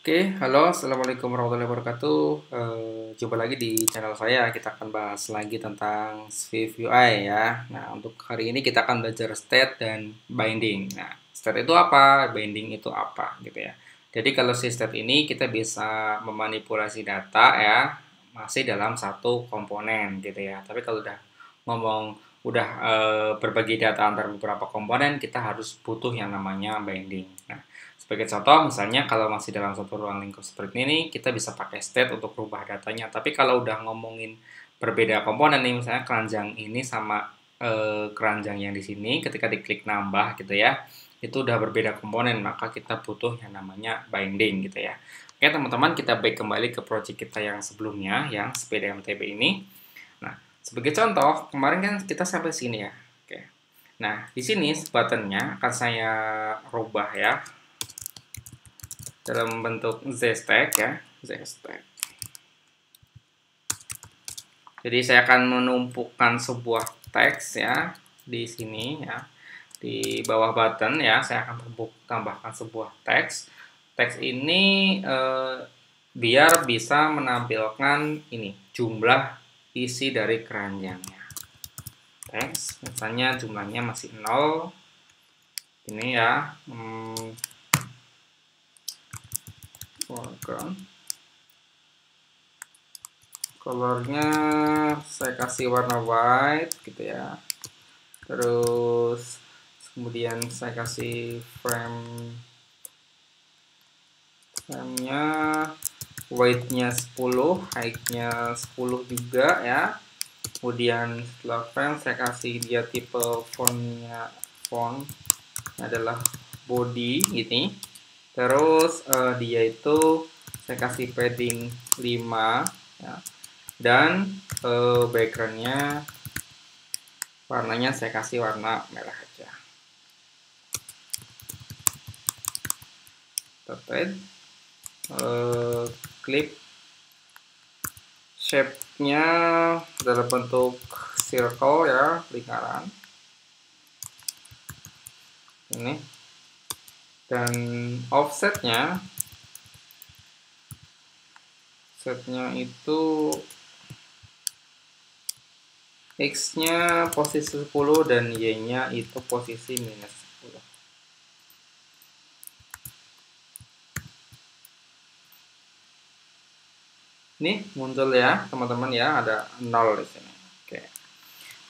Oke, halo, assalamualaikum warahmatullahi wabarakatuh. Jumpa lagi di channel saya. Kita akan bahas lagi tentang Swift UI ya. Nah, untuk hari ini kita akan belajar state dan binding. Nah, state itu apa? Binding itu apa? Gitu ya. Jadi kalau si state ini kita bisa memanipulasi data ya, masih dalam satu komponen gitu ya. Tapi kalau udah ngomong udah berbagi data antar beberapa komponen, kita harus butuh yang namanya binding. Nah, sebagai contoh, misalnya kalau masih dalam satu ruang lingkup seperti ini, kita bisa pakai state untuk rubah datanya. Tapi kalau udah ngomongin berbeda komponen nih, misalnya keranjang ini sama keranjang yang di sini, ketika diklik nambah gitu ya, itu udah berbeda komponen, maka kita butuh yang namanya binding gitu ya. Oke teman-teman, kita back kembali ke project kita yang sebelumnya, yang sepeda MTB ini. Nah, sebagai contoh, kemarin kan kita sampai sini ya. Oke. Nah, di sini buttonnya akan saya rubah ya dalam bentuk Z-stack ya, Z-stack. Jadi saya akan menumpukan sebuah teks ya di sini ya, di bawah button ya, saya akan tambahkan sebuah teks. Teks ini biar bisa menampilkan ini jumlah isi dari keranjangnya. Teks, misalnya jumlahnya masih 0. Ini ya, foreground. Colornya saya kasih warna white gitu ya. Terus kemudian saya kasih frame-nya width-nya 10, height-nya 10 juga ya. Kemudian setelah frame saya kasih dia tipe font adalah body gini. Terus dia itu saya kasih padding 5 ya. Dan backgroundnya warnanya saya kasih warna merah aja. Terus clip shape-nya dalam bentuk circle ya, lingkaran ini. Dan offsetnya itu X-nya posisi 10 dan Y-nya itu posisi minus 10. Ini muncul ya teman-teman ya, ada 0 di sini. Oke.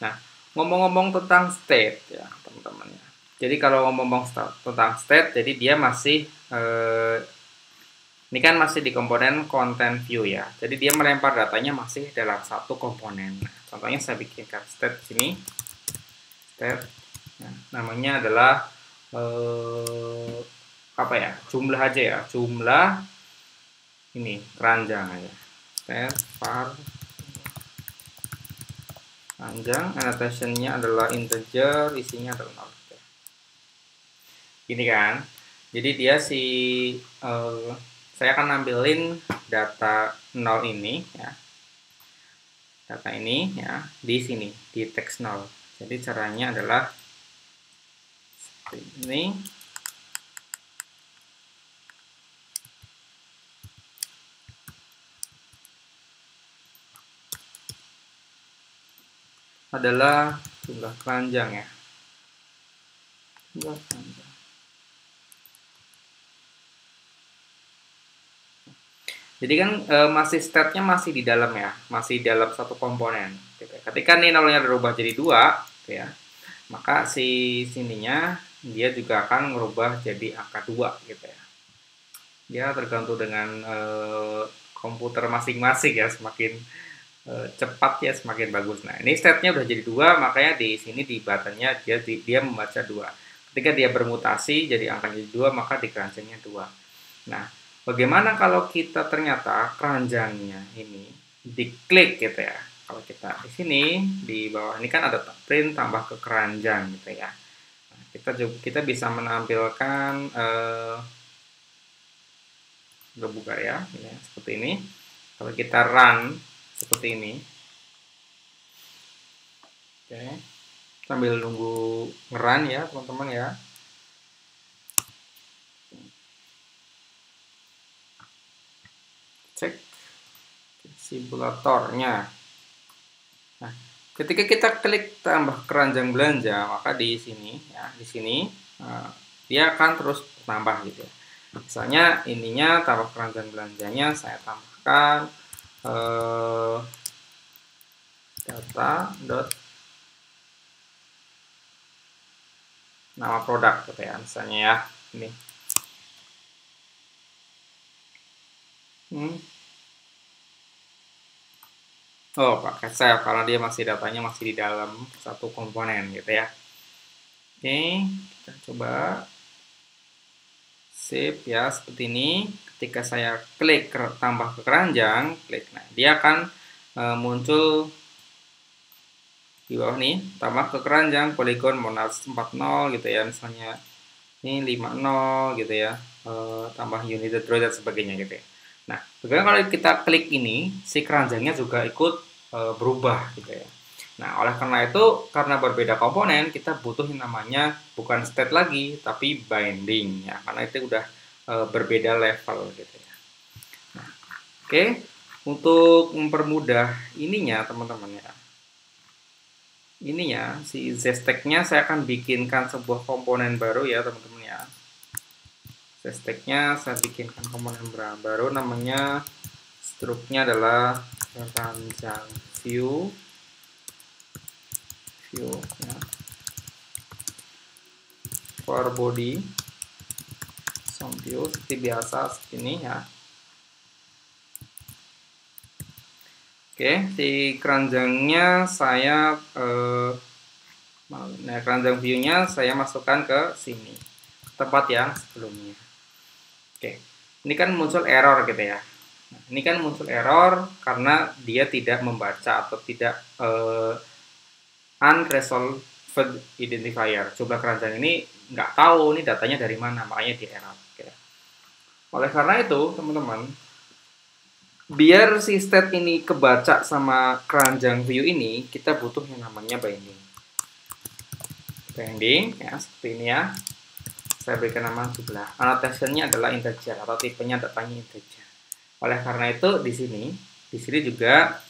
Nah, ngomong-ngomong tentang state ya teman-teman ya. Jadi kalau ngomong tentang state, jadi dia masih ini kan masih di komponen content view ya. Jadi dia melempar datanya masih dalam satu komponen. Nah, contohnya saya bikinkan state sini. State. Nah, namanya adalah apa ya? Jumlah aja ya. Jumlah ini keranjang aja. State var keranjang. Annotation-nya adalah integer, isinya adalah 0. Gini kan. Jadi dia saya akan nampilin data 0 ini ya. Data ini ya di sini di teks 0. Jadi caranya adalah seperti ini. Adalah jumlah keranjang ya. Jumlah keranjang. Jadi kan masih state-nya masih di dalam ya, masih dalam satu komponen. Gitu. Ketika nih nolnya berubah jadi 2, gitu ya, maka si sininya dia juga akan merubah jadi angka 2 gitu ya. Dia tergantung dengan komputer masing-masing ya, semakin cepat ya semakin bagus. Nah ini state-nya udah jadi 2, makanya di sini di button-nya dia membaca 2. Ketika dia bermutasi jadi angka jadi 2, maka di keranjangnya 2. Nah, bagaimana kalau kita ternyata keranjangnya ini diklik gitu ya. Kalau kita di sini di bawah ini kan ada print tambah ke keranjang gitu ya. Nah, kita bisa menampilkan buka ya, seperti ini. Kalau kita run seperti ini, oke, sambil nunggu ngeran ya teman-teman ya. cek simulatornya. Nah, ketika kita klik tambah keranjang belanja, maka di sini ya, di sini dia akan terus tambah gitu ya. Misalnya ininya tambah keranjang belanjanya saya tambahkan data dot nama produk gitu ya, misalnya ya ini. Oh, pakai save karena dia masih datanya masih di dalam satu komponen gitu ya. Oke, kita coba save ya seperti ini. Ketika saya klik tambah ke keranjang, klik, nah dia akan muncul di bawah nih, tambah ke keranjang poligon monas 40 gitu ya, misalnya ini 50 gitu ya, tambah unit draw dan sebagainya gitu ya. Nah, bagaimana kalau kita klik ini, si keranjangnya juga ikut berubah gitu ya. Nah, oleh karena itu, karena berbeda komponen, kita butuh yang namanya bukan state lagi, tapi binding ya, karena itu udah berbeda level gitu ya. Nah, oke, untuk mempermudah ininya teman-teman ya, ini ya, si zstack-nya saya akan bikinkan sebuah komponen baru ya teman-teman ya. Zstack-nya saya bikinkan komponen baru, namanya struknya adalah keranjang view ya, for body some view seperti biasa seperti ini ya. Oke, si keranjangnya saya nah keranjang view-nya saya masukkan ke sini, tempat yang sebelumnya. Oke, ini kan muncul error gitu ya. Nah, ini kan muncul error karena dia tidak membaca atau tidak unresolved identifier. Jumlah keranjang ini nggak tahu ini datanya dari mana, makanya di error. Oke. Oleh karena itu, teman-teman, biar si state ini kebaca sama keranjang view ini, kita butuh yang namanya binding. Binding ya seperti ini ya. Saya berikan nama jumlah. Annotation-nya adalah integer atau tipenya datanya integer. Oleh karena itu di sini juga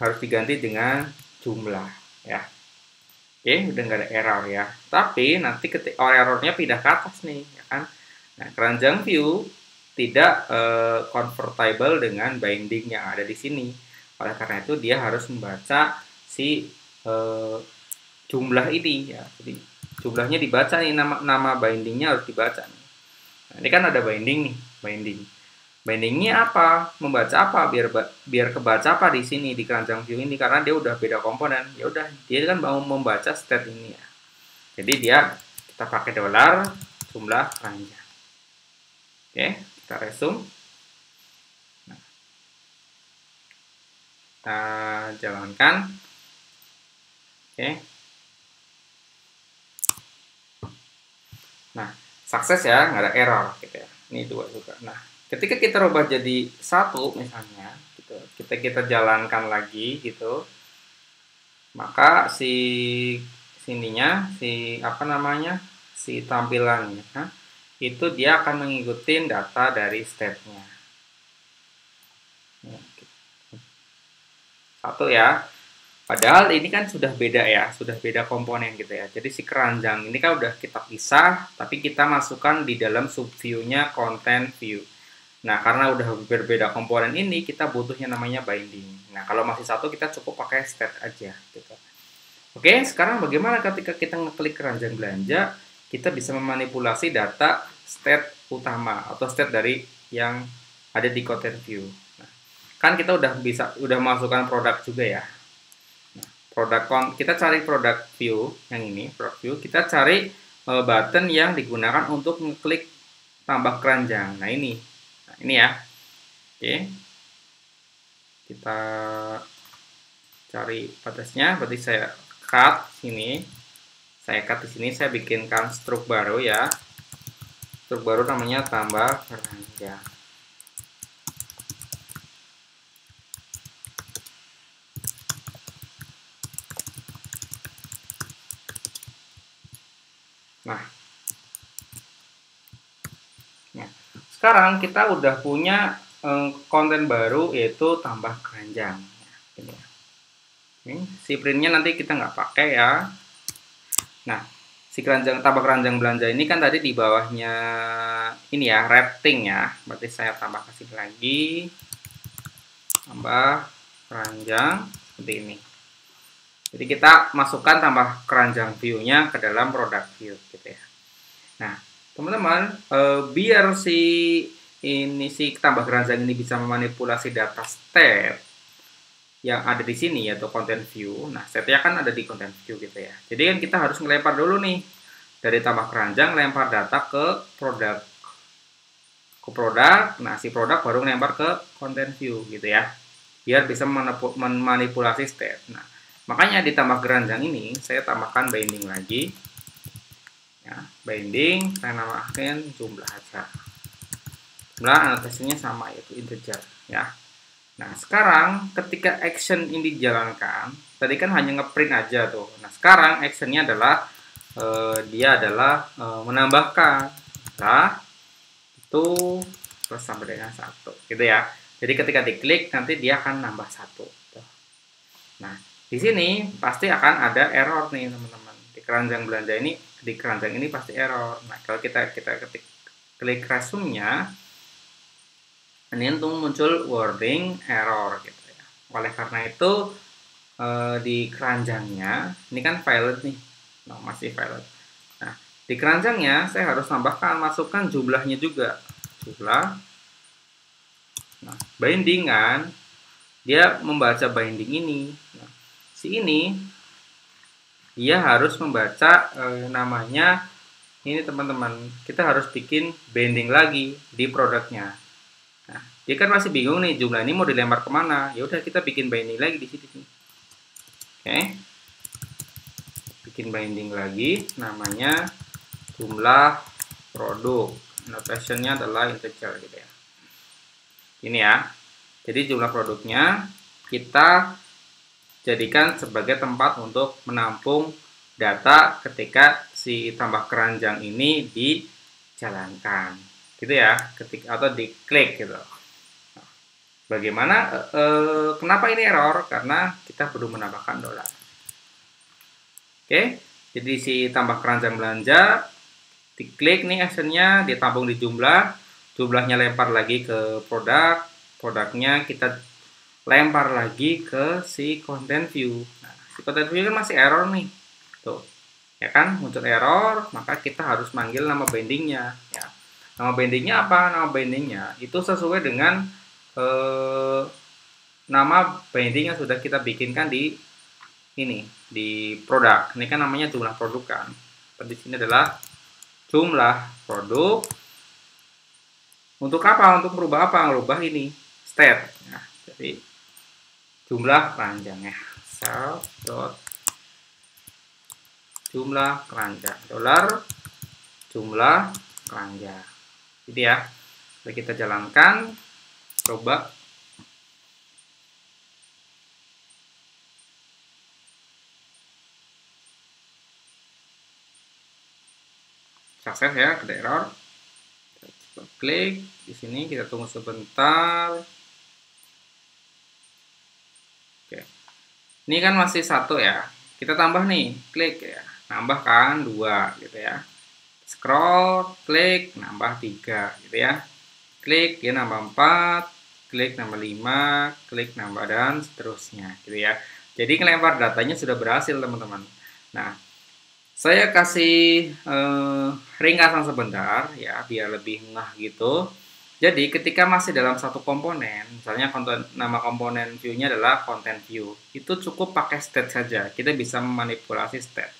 harus diganti dengan jumlah ya. Oke, udah nggak ada error ya. Tapi nanti ketika errornya pindah ke atas nih, ya kan? Nah, keranjang view tidak convertible dengan binding yang ada di sini. Oleh karena itu dia harus membaca si jumlah ini ya. Jadi jumlahnya dibaca nih, nama bindingnya harus dibaca nih. Nah, ini kan ada binding nih, binding. Bindingnya apa? Membaca apa? Biar kebaca apa di sini di keranjang view ini karena dia udah beda komponen. Ya udah, dia kan mau membaca state ini ya. Jadi dia kita pakai dollar jumlah keranjang. Oke, kita resume. Nah, kita jalankan. Oke. Nah, sukses ya, nggak ada error gitu ya. Ini 2 juga. Nah, ketika kita rubah jadi 1 misalnya, gitu, kita jalankan lagi gitu, maka si sininya, si apa namanya, si tampilannya, itu dia akan mengikuti data dari state-nya. 1 ya. Padahal ini kan sudah beda ya, sudah beda komponen gitu ya. Jadi si keranjang ini kan udah kita pisah, tapi kita masukkan di dalam subview-nya content view. Nah, karena udah berbeda komponen ini, kita butuh yang namanya binding. Nah, kalau masih 1 kita cukup pakai state aja gitu. Oke, sekarang bagaimana ketika kita ngeklik keranjang belanja, kita bisa memanipulasi data state utama atau state dari yang ada di content view. Nah, kan kita udah masukkan produk juga ya. Kita cari product view yang ini, product view, kita cari button yang digunakan untuk ngeklik tambah keranjang. Nah ini ya. Oke, kita cari batasnya. Berarti saya cut sini, di sini, saya bikinkan struk baru ya. Struk baru namanya tambah keranjang. Nah, sekarang kita udah punya konten baru yaitu tambah keranjang. Ini ya. Si printnya nanti kita nggak pakai ya. Nah, si keranjang tambah keranjang belanja ini kan tadi di bawahnya ini ya, rating ya. Berarti saya tambah kasih lagi tambah keranjang seperti ini. Jadi kita masukkan tambah keranjang view-nya ke dalam product view gitu ya. Nah, teman-teman, biar si tambah keranjang ini bisa memanipulasi data state yang ada di sini yaitu content view. Nah, setnya kan ada di content view gitu ya. Jadi kan kita harus ngelempar dulu nih dari tambah keranjang, lempar data ke produk. Nah si produk baru ngelempar ke content view gitu ya. Biar bisa memanipulasi state. Nah, makanya di tambah keranjang ini saya tambahkan binding lagi. Ya, binding saya namakan jumlah aja. Jumlah anotasinya sama yaitu integer ya. Nah, sekarang ketika action ini dijalankan, tadi kan hanya ngeprint aja tuh. Nah, sekarang actionnya adalah dia adalah menambahkan nah, itu terus sampai dengan 1 gitu ya. Jadi ketika diklik nanti dia akan nambah 1. Nah, di sini pasti akan ada error nih teman-teman. Di keranjang belanja ini, di keranjang ini pasti error. Nah, kalau kita ketik klik resume-nya, ini untuk muncul wording error gitu ya. Oleh karena itu di keranjangnya ini kan valid nih, nah, masih valid. Nah, di keranjangnya saya harus tambahkan, masukkan jumlahnya juga, jumlah. Nah, binding kan dia membaca binding ini. Nah, si ini dia harus membaca namanya ini teman-teman. Kita harus bikin binding lagi di produknya. Nah, dia kan masih bingung nih jumlah ini mau dilempar kemana. Ya udah kita bikin binding lagi di sini. Oke, bikin binding lagi, namanya jumlah produk. Notationnya adalah integer gitu ya. Ini ya. Jadi jumlah produknya kita jadikan sebagai tempat untuk menampung data ketika si tambah keranjang ini dijalankan, gitu ya. Atau diklik gitu. Bagaimana? Kenapa ini error? Karena kita perlu menambahkan dolar. Oke, jadi si tambah keranjang belanja, diklik nih actionnya, ditampung di jumlahnya lempar lagi ke produknya kita lempar lagi ke si content view. Nah, si content view kan masih error nih, tuh, ya kan, muncul error, maka kita harus manggil nama bindingnya. Ya. Nama bindingnya apa? Nama bindingnya itu sesuai dengan nama binding yang sudah kita bikinkan di ini di produk. Ini kan namanya jumlah produk kan. Di sini adalah jumlah produk. Untuk apa? Untuk merubah apa? Merubah ini state. Nah, jadi jumlah keranjangnya. Self dot jumlah keranjang dolar jumlah keranjang. Jadi ya. Jadi kita jalankan, coba. Sukses ya, ada error. Kita klik di sini, kita tunggu sebentar. Oke. Ini kan masih 1 ya. Kita tambah nih, klik ya. Nambah kan 2 gitu ya. Scroll, klik, nambah 3 gitu ya. Klik, dia nambah 4, klik nambah 5, klik nambah dan seterusnya gitu ya. Jadi ngelempar datanya sudah berhasil teman-teman. Nah, saya kasih ringkasan sebentar ya biar lebih ngeh gitu. Jadi ketika masih dalam satu komponen, misalnya nama komponen view-nya adalah content view, itu cukup pakai state saja. Kita bisa memanipulasi state.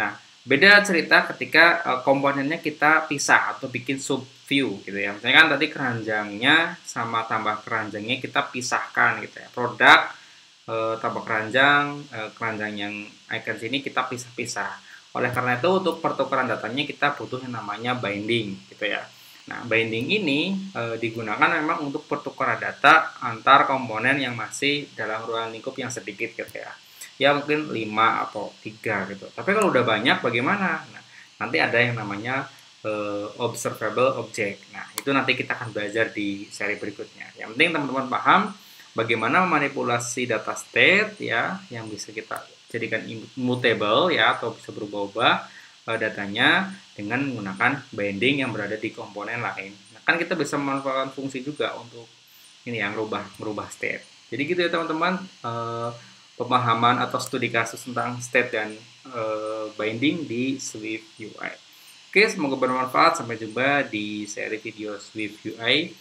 Nah, beda cerita ketika komponennya kita pisah atau bikin sub view gitu ya. Misalnya kan tadi keranjangnya sama tambah keranjangnya kita pisahkan gitu ya. Produk tambah keranjang yang icon sini kita pisah-pisah. Oleh karena itu untuk pertukaran datanya kita butuh yang namanya binding gitu ya. Nah, binding ini digunakan memang untuk pertukaran data antar komponen yang masih dalam ruang lingkup yang sedikit gitu ya. Ya mungkin 5 atau 3 gitu. Tapi kalau udah banyak bagaimana? Nah, nanti ada yang namanya observable object. Nah, itu nanti kita akan belajar di seri berikutnya. Yang penting teman-teman paham bagaimana memanipulasi data state ya yang bisa kita jadikan immutable ya atau bisa berubah-ubah datanya dengan menggunakan binding yang berada di komponen lain. Nah, kan kita bisa memanfaatkan fungsi juga untuk ini yang merubah state. Jadi gitu ya teman-teman, pemahaman atau studi kasus tentang state dan binding di Swift UI. Oke, semoga bermanfaat. Sampai jumpa di seri video Swift UI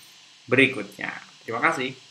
berikutnya. Terima kasih.